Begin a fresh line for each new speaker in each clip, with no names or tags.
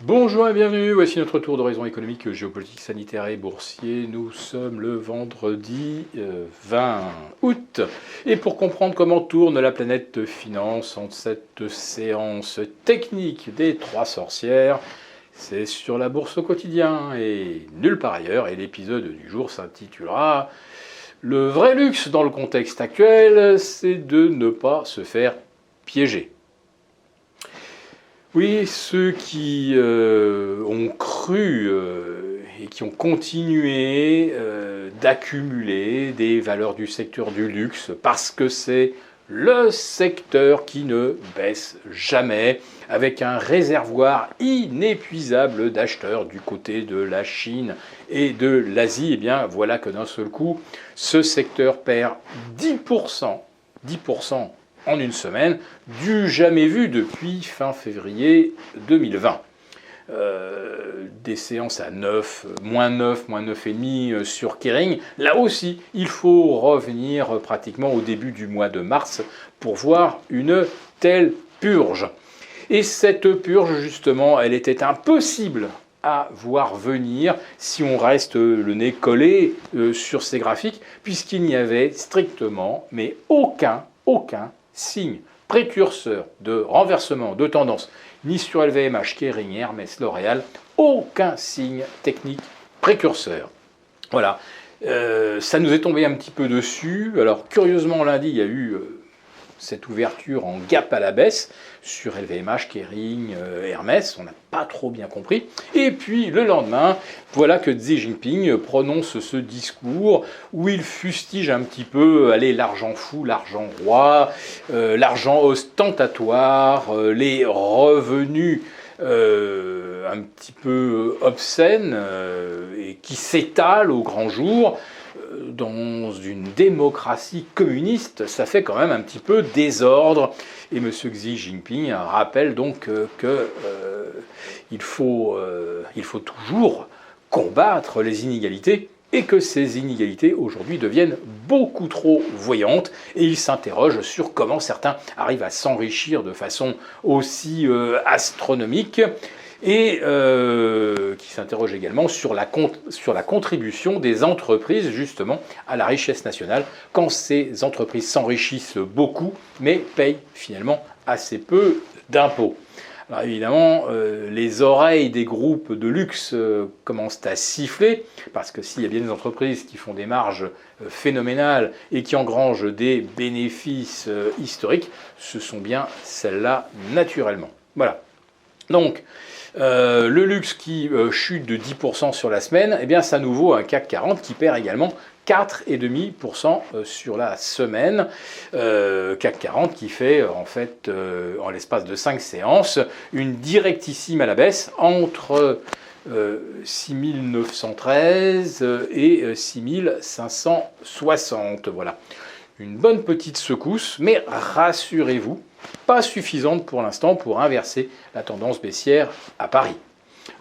Bonjour et bienvenue, voici notre tour d'horizon économique, géopolitique, sanitaire et boursier. Nous sommes le vendredi 20 août. Et pour comprendre comment tourne la planète finance en cette séance technique des trois sorcières, c'est sur la bourse au quotidien et nulle part ailleurs. Et l'épisode du jour s'intitulera « Le vrai luxe dans le contexte actuel, c'est de ne pas se faire piéger ». Oui, ceux qui ont cru et qui ont continué d'accumuler des valeurs du secteur du luxe parce que c'est le secteur qui ne baisse jamais, avec un réservoir inépuisable d'acheteurs du côté de la Chine et de l'Asie, et bien voilà que d'un seul coup, ce secteur perd 10%, 10% en une semaine, du jamais vu depuis fin février 2020. Des séances à 9, moins 9, moins 9,5 sur Kering. Là aussi, il faut revenir pratiquement au début du mois de mars pour voir une telle purge. Et cette purge, justement, elle était impossible à voir venir si on reste le nez collé sur ces graphiques, puisqu'il n'y avait strictement, mais aucun signe précurseur de renversement de tendance, ni sur LVMH, Kering, Hermès, L'Oréal, aucun signe technique précurseur. Voilà, ça nous est tombé un petit peu dessus. Alors curieusement lundi, il y a eu cette ouverture en gap à la baisse sur LVMH, Kering, Hermès, on n'a pas trop bien compris. Et puis le lendemain, voilà que Xi Jinping prononce ce discours où il fustige un petit peu, allez, l'argent fou, l'argent roi, l'argent ostentatoire, les revenus un petit peu obscènes et qui s'étalent au grand jour. Dans une démocratie communiste, ça fait quand même un petit peu désordre. Et M. Xi Jinping rappelle donc qu'il faut toujours combattre les inégalités et que ces inégalités aujourd'hui deviennent beaucoup trop voyantes. Et il s'interroge sur comment certains arrivent à s'enrichir de façon aussi astronomique. Et qui s'interroge également sur la contribution des entreprises justement à la richesse nationale, quand ces entreprises s'enrichissent beaucoup mais payent finalement assez peu d'impôts. Alors évidemment, les oreilles des groupes de luxe commencent à siffler, parce que s'il y a bien des entreprises qui font des marges phénoménales et qui engrangent des bénéfices historiques, ce sont bien celles-là naturellement. Voilà. Donc, le luxe qui chute de 10% sur la semaine, eh bien, c'est à nouveau un CAC 40 qui perd également 4,5% sur la semaine. CAC 40 qui fait en fait, en l'espace de 5 séances, une directissime à la baisse entre 6913 et 6560. Voilà. Une bonne petite secousse, mais rassurez-vous, pas suffisante pour l'instant pour inverser la tendance baissière à Paris.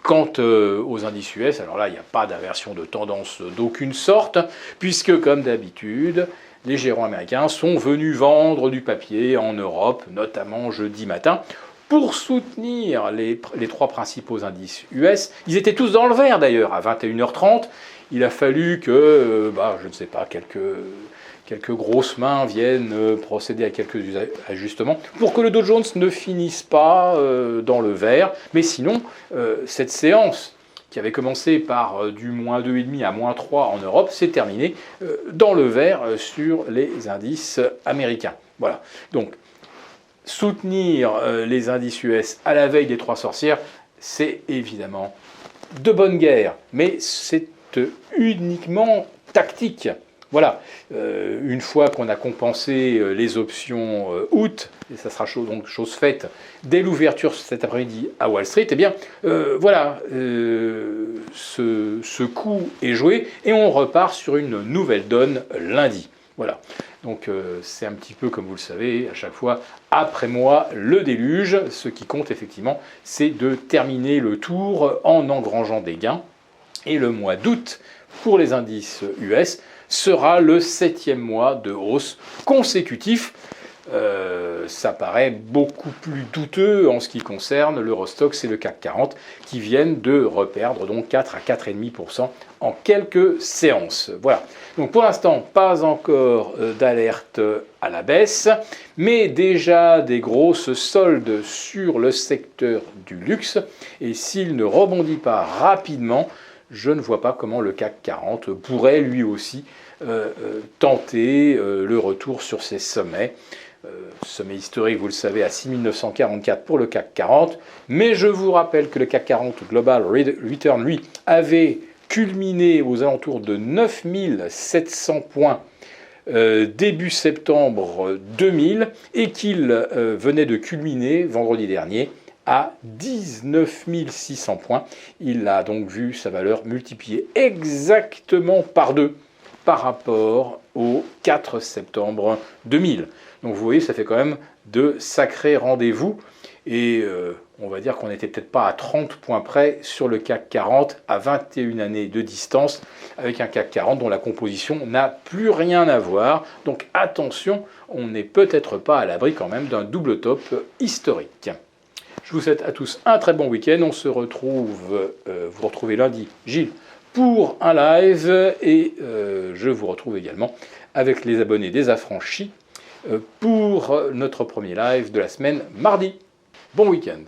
Quant aux indices US, alors là, il n'y a pas d'inversion de tendance d'aucune sorte, puisque comme d'habitude, les gérants américains sont venus vendre du papier en Europe, notamment jeudi matin, pour soutenir les trois principaux indices US. Ils étaient tous dans le vert d'ailleurs, à 21h30. Il a fallu que, je ne sais pas, quelques grosses mains viennent procéder à quelques ajustements pour que le Dow Jones ne finisse pas dans le vert. Mais sinon, cette séance qui avait commencé par du moins 2,5 à moins 3 en Europe, s'est terminée dans le vert sur les indices américains. Voilà. Donc, soutenir les indices US à la veille des trois sorcières, c'est évidemment de bonne guerre, mais c'est uniquement tactique. Voilà, une fois qu'on a compensé les options août, et ça sera donc chose faite dès l'ouverture cet après-midi à Wall Street, eh bien voilà, ce coup est joué et on repart sur une nouvelle donne lundi. Voilà, donc c'est un petit peu comme vous le savez, à chaque fois, après moi, le déluge. Ce qui compte effectivement, c'est de terminer le tour en engrangeant des gains. Et le mois d'août, pour les indices US, sera le 7e mois de hausse consécutif. ça paraît beaucoup plus douteux en ce qui concerne l'Eurostoxx et le CAC 40 qui viennent de reperdre donc 4 à 4,5% en quelques séances. Voilà. Donc pour l'instant, pas encore d'alerte à la baisse, mais déjà des grosses soldes sur le secteur du luxe. Et s'il ne rebondit pas rapidement, je ne vois pas comment le CAC 40 pourrait lui aussi tenter le retour sur ses sommets. Sommet historique, vous le savez, à 6944 pour le CAC 40. Mais je vous rappelle que le CAC 40 Global Return, lui, avait culminé aux alentours de 9700 points début septembre 2000 et qu'il venait de culminer vendredi dernier à 19 600 points. Il a donc vu sa valeur multipliée exactement par 2 par rapport au 4 septembre 2000. Donc vous voyez, ça fait quand même de sacrés rendez-vous. Et on va dire qu'on n'était peut-être pas à 30 points près sur le CAC 40 à 21 années de distance, avec un CAC 40 dont la composition n'a plus rien à voir. Donc attention, on n'est peut-être pas à l'abri quand même d'un double top historique. Je vous souhaite à tous un très bon week-end. On se retrouve, vous retrouvez lundi, Gilles, pour un live. Et je vous retrouve également avec les abonnés des affranchis pour notre premier live de la semaine mardi. Bon week-end.